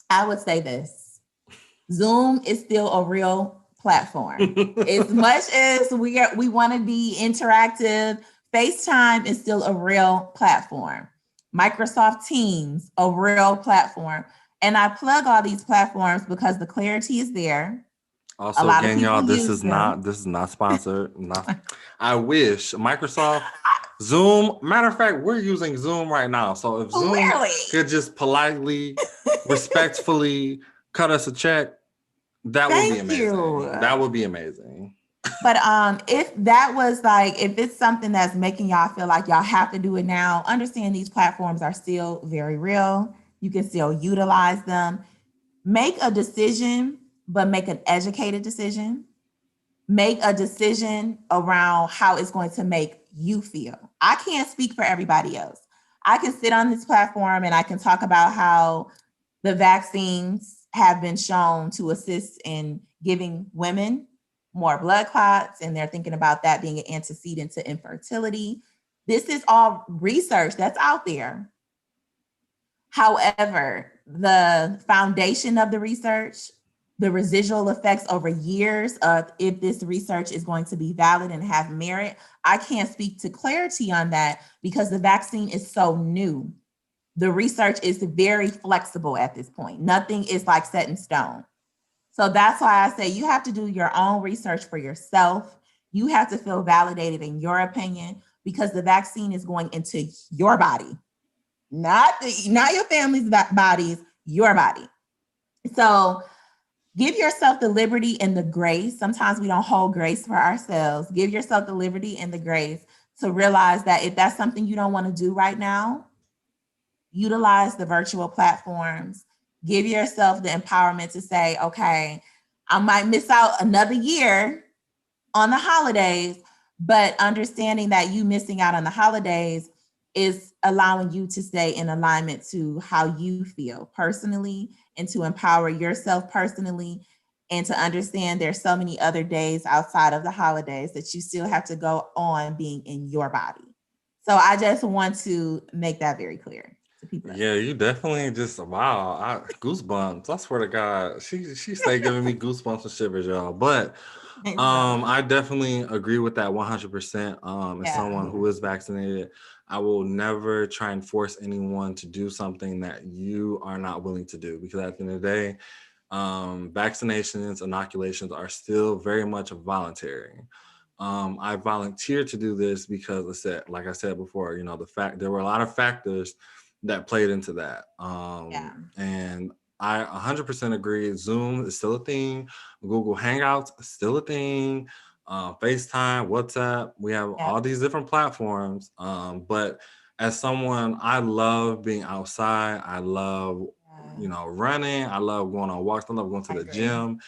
I would say this. Zoom is still a real platform. As much as we want to be interactive, FaceTime is still a real platform. Microsoft Teams, a real platform. And I plug all these platforms because the clarity is there. A Also, lot of again, people y'all, use them. this is not sponsored. I wish Microsoft, Zoom. Matter of fact, we're using Zoom right now. So if Zoom Clearly. could just politely, respectfully cut us a check, that would be Thank you. amazing. That would be amazing. But if that was like, if it's something that's making y'all feel like y'all have to do it now, understand these platforms are still very real. You can still utilize them. Make a decision, but make an educated decision. Make a decision around how it's going to make you feel. I can't speak for everybody else. I can sit on this platform and I can talk about how the vaccines have been shown to assist in giving women more blood clots, and they're thinking about that being an antecedent to infertility. This is all research that's out there. However, the foundation of the research, the residual effects over years of if this research is going to be valid and have merit, I can't speak to clarity on that because the vaccine is so new. The research is very flexible at this point. Nothing is like set in stone. So that's why I say you have to do your own research for yourself. You have to feel validated in your opinion because the vaccine is going into your body, not your family's bodies, your body. So give yourself the liberty and the grace. Sometimes we don't hold grace for ourselves. Give yourself the liberty and the grace to realize that if that's something you don't want to do right now, utilize the virtual platforms. Give yourself the empowerment to say, okay, I might miss out another year on the holidays, but understanding that you missing out on the holidays is allowing you to stay in alignment to how you feel personally and to empower yourself personally and to understand there's so many other days outside of the holidays that you still have to go on being in your body. So I just want to make that very clear to people. Yeah, you definitely just goosebumps. I swear to God, she stay giving me goosebumps and shivers, y'all. But I definitely agree with that 100%. As someone who is vaccinated, I will never try and force anyone to do something that you are not willing to do, because at the end of the day, vaccinations, inoculations are still very much voluntary. I volunteered to do this because like I said before, there were a lot of factors that played into that. And I 100% agree. Zoom is still a thing. Google Hangouts is still a thing. FaceTime, WhatsApp, we have all these different platforms. But as someone, I love being outside. I love, running. I love going on walks. I love going to the gym.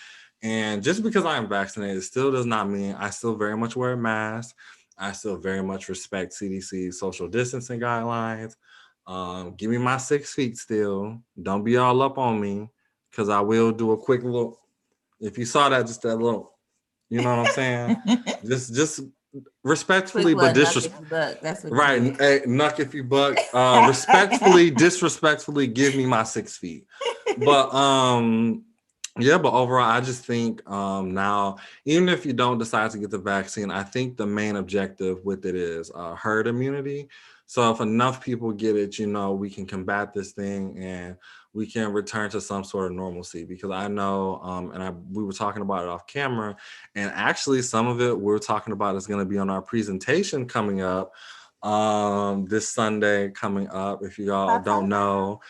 And just because I am vaccinated still does not mean I still very much wear a mask. I still very much respect CDC social distancing guidelines. Give me my 6 feet still. Don't be all up on me, because I will do a quick little. If you saw that, just that little, you know what I'm saying? Just Quick respectfully, but little nuck if you buck. That's what you right, did. hey, nuck if you buck. Respectfully, disrespectfully, give me my 6 feet. But yeah, but overall, I just think now, even if you don't decide to get the vaccine, I think the main objective with it is herd immunity. So if enough people get it, we can combat this thing and we can return to some sort of normalcy. Because I know, we were talking about it off camera, and actually some of it we're talking about is going to be on our presentation coming up this Sunday coming up. If you all don't know,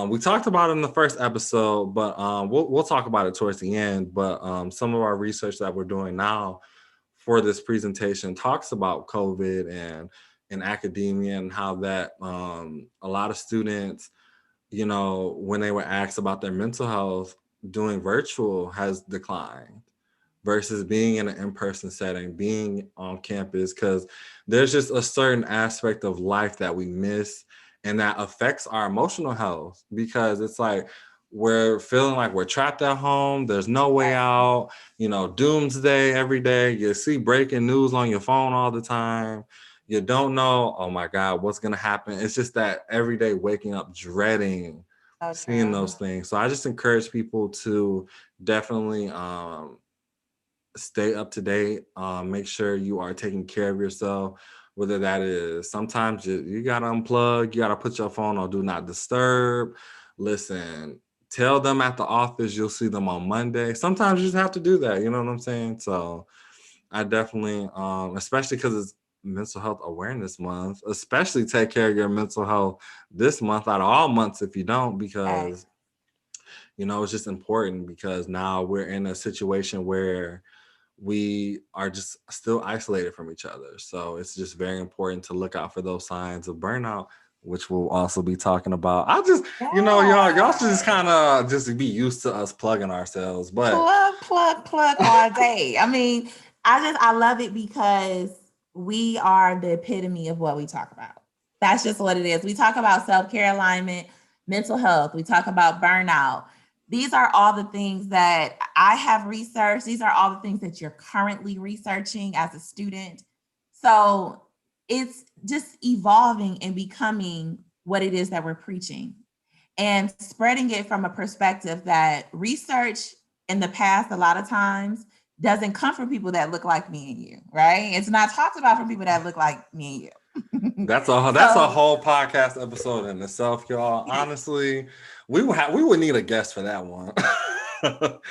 we talked about it in the first episode, but we'll talk about it towards the end. But some of our research that we're doing now for this presentation talks about COVID and in academia, and how that a lot of students, when they were asked about their mental health, doing virtual has declined versus being in an in-person setting, being on campus, because there's just a certain aspect of life that we miss, and that affects our emotional health, because it's like we're feeling like we're trapped at home. There's no way out, doomsday every day. You see breaking news on your phone all the time. You don't know, oh my God, what's going to happen. It's just that every day waking up dreading seeing those things. So I just encourage people to definitely stay up to date. Make sure you are taking care of yourself, whether that is sometimes you got to unplug, you got to put your phone on do not disturb. Listen, tell them at the office you'll see them on Monday. Sometimes you just have to do that. You know what I'm saying? So I definitely, especially because it's Mental Health Awareness Month, especially take care of your mental health this month out of all months if you don't, because it's just important, because now we're in a situation where we are just still isolated from each other. So it's just very important to look out for those signs of burnout, which we'll also be talking about. I just, y'all should just kind of just be used to us plugging ourselves. But plug all day. I mean, I love it because we are the epitome of what we talk about. That's just what it is. We talk about self-care, alignment, mental health. We talk about burnout. These are all the things that I have researched. These are all the things that you're currently researching as a student. So it's just evolving and becoming what it is that we're preaching, and spreading it from a perspective that research in the past, a lot of times, doesn't come from people that look like me and you, right? It's not talked about from people that look like me and you. That's a whole podcast episode in itself, y'all. Honestly, we would need a guest for that one.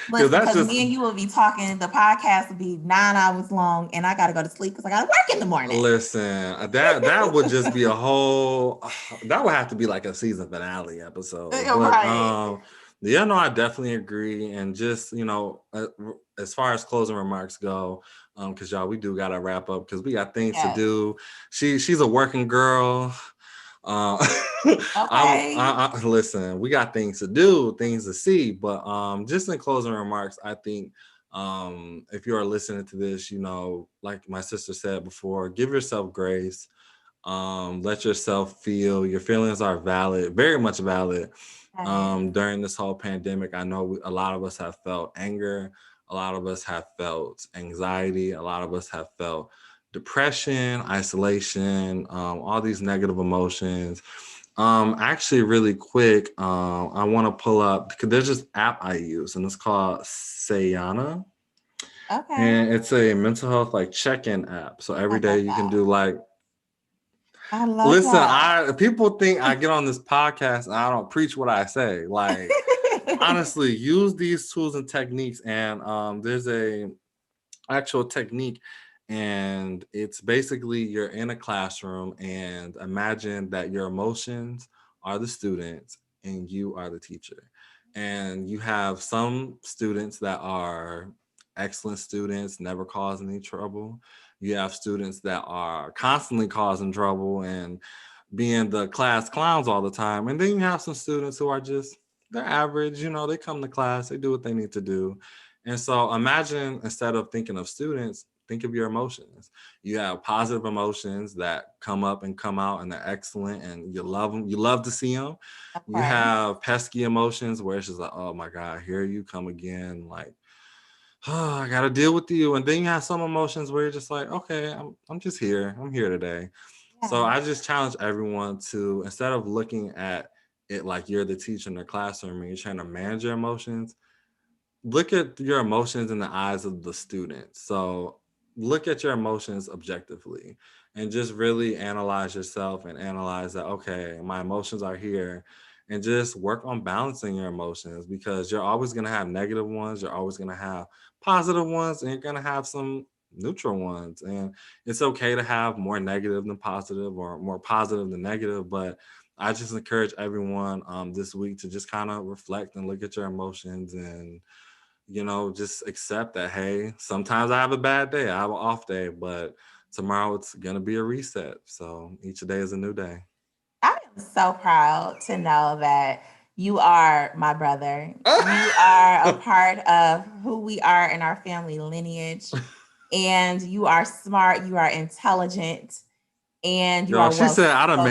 Because me and you will be talking. The podcast will be 9 hours long, and I got to go to sleep because I got to work in the morning. Listen, that would just be a whole. That would have to be like a season finale episode. But, right. Yeah, no, I definitely agree. And just as far as closing remarks go, because y'all, we do gotta wrap up because we got things to do. She's a working girl. Listen, we got things to do, things to see. But just in closing remarks, I think if you are listening to this, like my sister said before, give yourself grace. Let yourself feel. Your feelings are valid, very much valid. During this whole pandemic, I know a lot of us have felt anger, a lot of us have felt anxiety, a lot of us have felt depression, isolation, all these negative emotions. Actually, really quick, I want to pull up, because there's this app I use, and it's called Sayana. Okay. And it's a mental health check-in app. So every day you can do I love that. People think I get on this podcast and I don't preach what I say. Honestly, use these tools and techniques. And there's a actual technique, and it's basically you're in a classroom, and imagine that your emotions are the students and you are the teacher. And you have some students that are excellent students, never causing any trouble. You have students that are constantly causing trouble and being the class clowns all the time. And then you have some students who are just, they're average, they come to class, they do what they need to do. And so imagine, instead of thinking of students, think of your emotions. You have positive emotions that come up and come out, and they're excellent, and you love them. You love to see them. You Okay. have pesky emotions where it's just like, oh my God, here you come again. Like, oh, I got to deal with you. And then you have some emotions where you're just like, okay, I'm just here. I'm here today. So Yeah. I just challenge everyone to, instead of looking at it like you're the teacher in the classroom and you're trying to manage your emotions, look at your emotions in the eyes of the student. So look at your emotions objectively and just really analyze yourself and analyze that, okay, my emotions are here, and just work on balancing your emotions, because you're always going to have negative ones. You're always going to have positive ones, and you're going to have some neutral ones. And it's okay to have more negative than positive, or more positive than negative. But I just encourage everyone this week to just kind of reflect and look at your emotions, and just accept that, hey, sometimes I have a bad day, I have an off day, but tomorrow it's going to be a reset. So each day is a new day. I am so proud to know that you are my brother. You are a part of who we are in our family lineage. And you are smart, you are intelligent, and you Yo, are she well said spoken. I done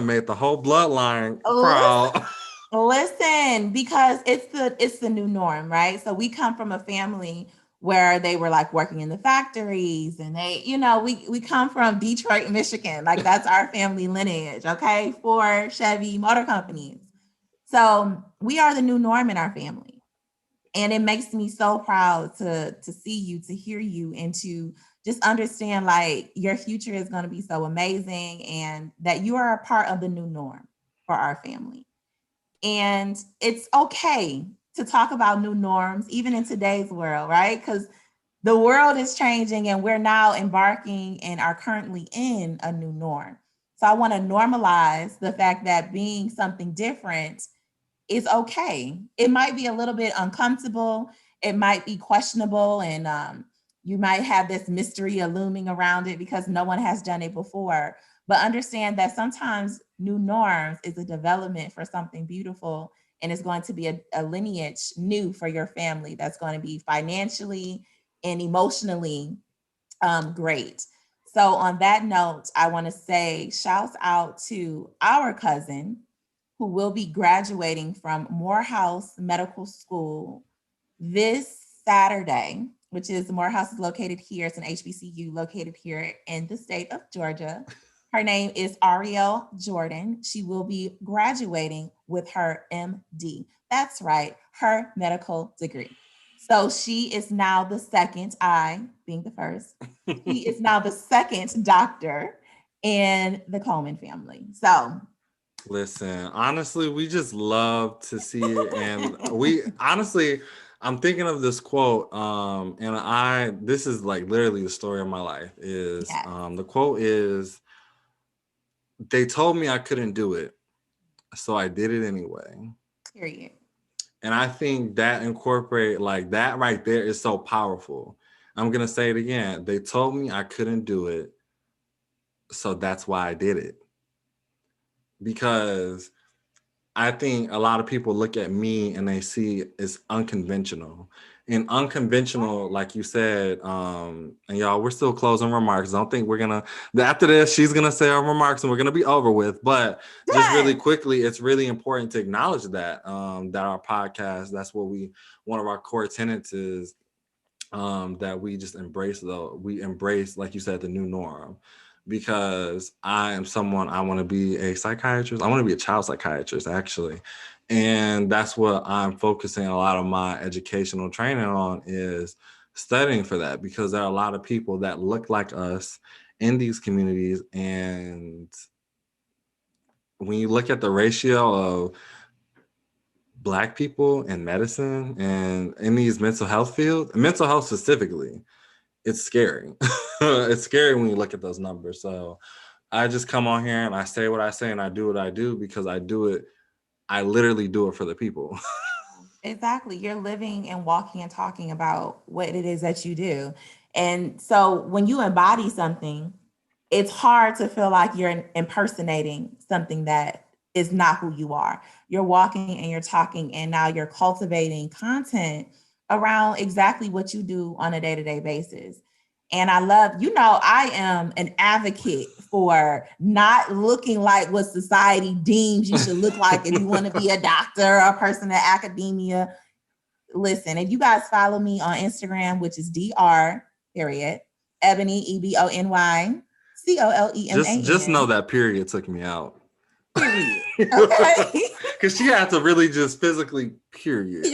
made the whole bloodline proud. Listen, because it's the new norm, right? So we come from a family where they were like working in the factories, and we come from Detroit, Michigan. Like that's our family lineage, okay? For Chevy Motor Companies. So we are the new norm in our family. And it makes me so proud to see you, to hear you, and to just understand like your future is going to be so amazing, and that you are a part of the new norm for our family. And it's okay to talk about new norms, even in today's world, right? Because the world is changing and we're now embarking and are currently in a new norm. So I want to normalize the fact that being something different is okay. It might be a little bit uncomfortable, it might be questionable, and you might have this mystery looming around it because no one has done it before. But understand that sometimes new norms is a development for something beautiful, and it's going to be a lineage new for your family that's going to be financially and emotionally great. So, on that note, I want to say shouts out to our cousin who will be graduating from Morehouse Medical School this Saturday, which is Morehouse is located here. It's an HBCU located here in the state of Georgia. Her name is Ariel Jordan. She will be graduating with her MD. That's right, her medical degree. So she is now the second, I being the first, she is now the second doctor in the Coleman family. So Listen, honestly, we just love to see it. And we honestly, I'm thinking of this quote, and this is like literally the story of my life. Is yes, The quote is, they told me I couldn't do it, so I did it anyway. period. And I think that incorporate, like, that right there is so powerful. I'm gonna say it again. They told me I couldn't do it, so that's why I did it. Because I think a lot of people look at me and they see it's unconventional. And unconventional, like you said, and y'all, we're still closing remarks. Don't think we're gonna, after this, she's gonna say our remarks and we're gonna be over with. But just really Yes, quickly, it's really important to acknowledge that that our podcast, that's what one of our core tenets is, that we just embrace, though we embrace, like you said, the new norm. Because I am someone, I want to be a psychiatrist. I want to be a child psychiatrist, actually. And that's what I'm focusing a lot of my educational training on, is studying for that, because there are a lot of people that look like us in these communities. And when you look at the ratio of Black people in medicine and in these mental health fields, mental health specifically, it's scary. It's scary when you look at those numbers. So I just come on here and I say what I say and I do what I do, because I do it. I literally do it for the people. exactly. You're living and walking and talking about what it is that you do. And so when you embody something, it's hard to feel like you're impersonating something that is not who you are. You're walking and you're talking, and now you're cultivating content around exactly what you do on a day-to-day basis. And I love, I am an advocate for not looking like what society deems you should look like if you want to be a doctor or a person in academia. Listen, if you guys follow me on Instagram, which is Dr. Ebony EBONY COLEMAN. Just know that period took me out. Period. Okay. Because she had to really just physically period.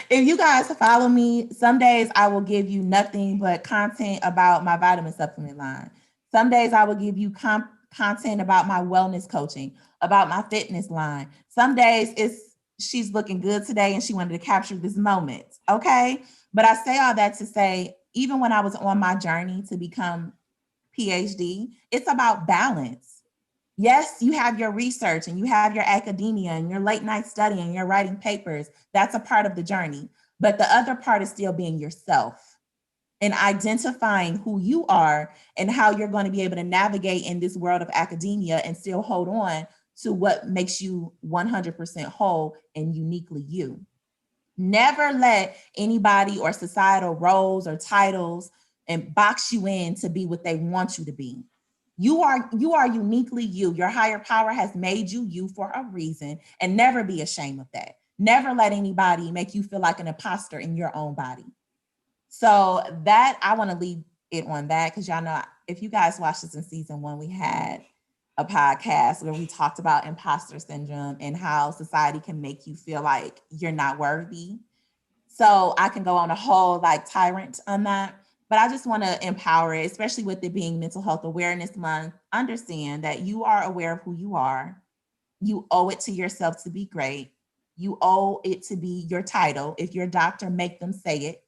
If you guys follow me, some days I will give you nothing but content about my vitamin supplement line. Some days I will give you content about my wellness coaching, about my fitness line. Some days she's looking good today and she wanted to capture this moment. Okay. But I say all that to say, even when I was on my journey to become PhD, it's about balance. Yes, you have your research and you have your academia and your late night studying and you're writing papers. That's a part of the journey. But the other part is still being yourself and identifying who you are and how you're going to be able to navigate in this world of academia and still hold on to what makes you 100% whole and uniquely you. Never let anybody or societal roles or titles and box you in to be what they want you to be. You are uniquely you. Your higher power has made you for a reason, and never be ashamed of that. Never let anybody make you feel like an imposter in your own body. So that I want to leave it on that, because y'all know, if you guys watched this in season 1, we had a podcast where we talked about imposter syndrome and how society can make you feel like you're not worthy. So I can go on a whole tyrant on that. But I just want to empower it, especially with it being Mental Health Awareness Month. Understand that you are aware of who you are. You owe it to yourself to be great. You owe it to be your title. If you're a doctor, make them say it.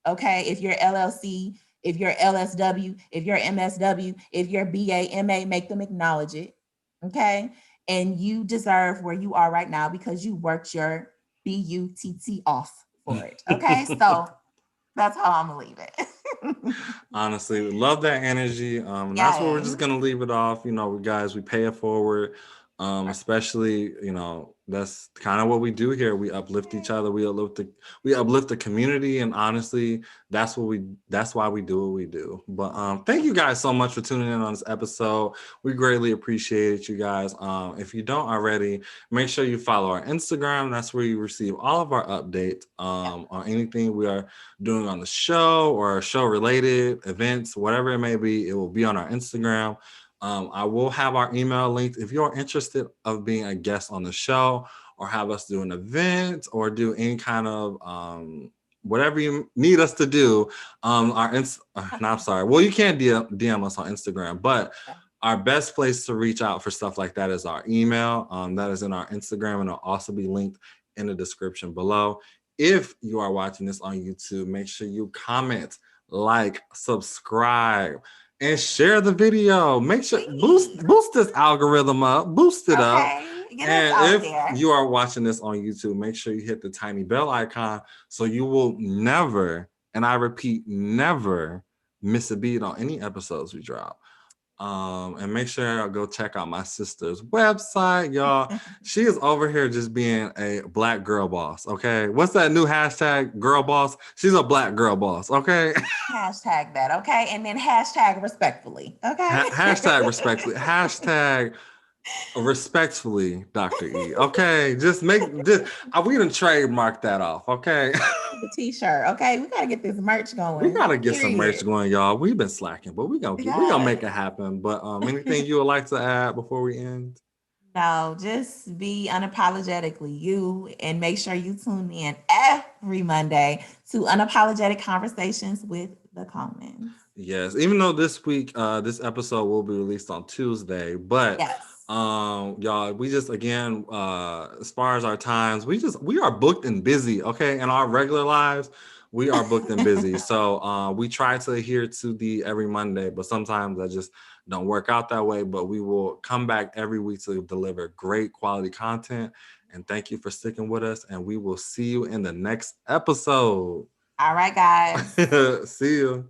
Okay. If you're LLC, if you're LSW, if you're MSW, if you're BA, MA, make them acknowledge it. Okay. And you deserve where you are right now because you worked your BUTT off for it. Okay. So that's how I'm gonna leave it. Honestly, love that energy. That's where we're just gonna leave it off. Guys, we pay it forward. Especially, that's kind of what we do here. We uplift each other. We uplift the community, and honestly, that's why we do what we do. But thank you guys so much for tuning in on this episode. We greatly appreciate it, you guys. If you don't already, make sure you follow our Instagram. That's where you receive all of our updates on anything we are doing on the show or show related events, whatever it may be. It will be on our Instagram. I will have our email linked. If you're interested of being a guest on the show or have us do an event or do any kind of whatever you need us to do, you can't DM us on Instagram, but our best place to reach out for stuff like that is our email. That is in our Instagram, and it'll also be linked in the description below. If you are watching this on YouTube, make sure you comment, like, subscribe, and share the video. Make sure boost this algorithm up, boost it up. And if you are watching this on YouTube, make sure you hit the tiny bell icon so you will never, and I repeat, never miss a beat on any episodes we drop. And make sure I'll go check out my sister's website, y'all. She is over here just being a Black girl boss. Okay. What's that new hashtag, girl boss? She's a Black girl boss. Okay. Hashtag that. Okay. And then hashtag respectfully. Okay. Hashtag respectfully. Hashtag respectfully, Dr. E. Okay. We done trademark that off. Okay. The t-shirt. Okay. We got to get this merch going. We got to get some merch going, y'all. We've been slacking, but we're going to make it happen. But anything you would like to add before we end? No, just be unapologetically you, and make sure you tune in every Monday to Unapologetic Conversations with the Commons. Yes. Even though this week, this episode will be released on Tuesday, but yes. Y'all, we just, again, as far as our times, we are booked and busy. Okay. In our regular lives, we are booked and busy. So we try to adhere to the every Monday, but sometimes that just don't work out that way. But we will come back every week to deliver great quality content. And thank you for sticking with us. And we will see you in the next episode. All right, guys. See you.